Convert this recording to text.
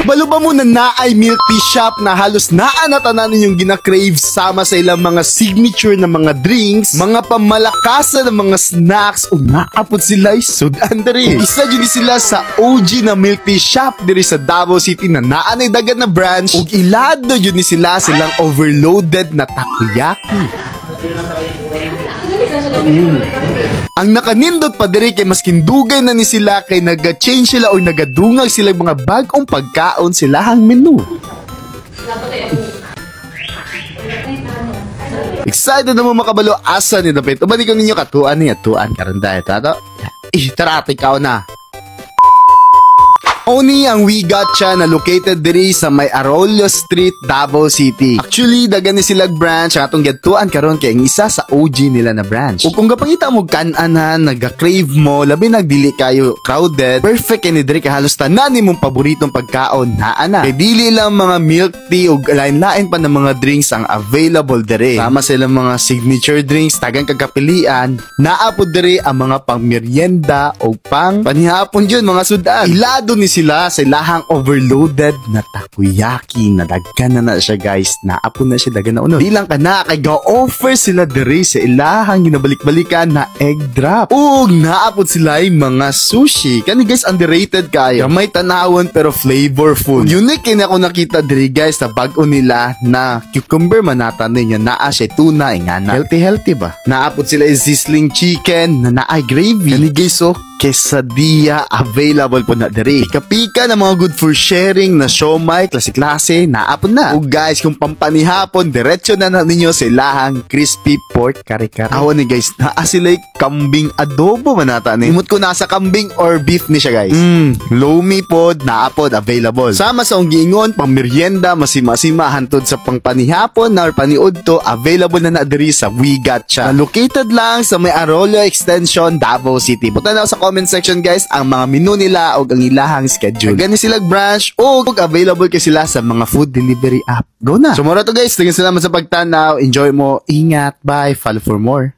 Balo ba mo na naay milk tea shop na halos naanatanan yung gina-crave sama sa ilang mga signature na mga drinks, mga pamalakasan ng mga snacks o naapot sila sudan diri. Isa dyan sila sa OG na milk tea shop diri sa Davao City na naanay dagat na branch ug ilado dyan sila silang overloaded na takoyaki. Ang nakanindot pa diri kay maskin dugay na ni sila kay naga-change sila o nagadungag sila mga bagong pagkaon silahang menu. Excited na mo makabalo asa ni Dapit. Ubani ko ninyo katuan niya tuan karon dahil tato. Tara ikaw na. Oni ang We Gotcha na located diri sa may Arroyo Street, Davao City. Actually, dagan ni silang branch ang atong gatuan karon kay ang isa sa OG nila na branch. Ug kung gapangita mo kan-anan, naga-crave mo, labi nagdili kayo crowded, perfect kay ni diri ka halos tanan nimong paboritong pagkaon naa na. Kay dili lang mga milk tea ug lain-lain pa ng mga drinks ang available diri. Sama sa ilang mga signature drinks, tagang kagapilian, naa po diri ang mga pang-merienda o pang panihapon yun mga sudan. Ilado ni sila sa ilahang overloaded na takoyaki na daghan na siya guys. Naapon na siya daghan na unod. Di lang ka na kay ga-offer sila diri sa ilahang ginabalik-balikan na egg drop. Ug naapon sila yung mga sushi. Kani guys underrated kayo. May tanawon pero flavorful. Unique kaya ako nakita diri guys sa bag-o nila na cucumber manatan niya naa siya tuna ingana. Healthy ba? Naapon sila yung sizzling chicken na naay gravy. Kani guys quesadilla available po na diri. Pika na mga good for sharing na siomai, klase-klase, naapon na. O guys, kung pampanihapon, diretso na ninyo sa ilahang crispy pork kare-kare. Awan ni guys, naa sila kambing adobo manata ni. Imot ko nasa kambing or beef ni siya guys. Lomi pod, naapod, available. Sama sa unggingon, pang merienda, masima-sima, hantod sa pangpanihapon na or paniudto, available na diri sa We Gotcha. Located lang sa may Arroyo Extension, Davao City. Buta na sa comment section guys ang mga menu nila o ang ilahang schedule. Gani sila branch o available kay sila sa mga food delivery app. Go na! So mura to guys, tingin salamat sa pagtanaw. Enjoy mo. Ingat. Bye. Follow for more.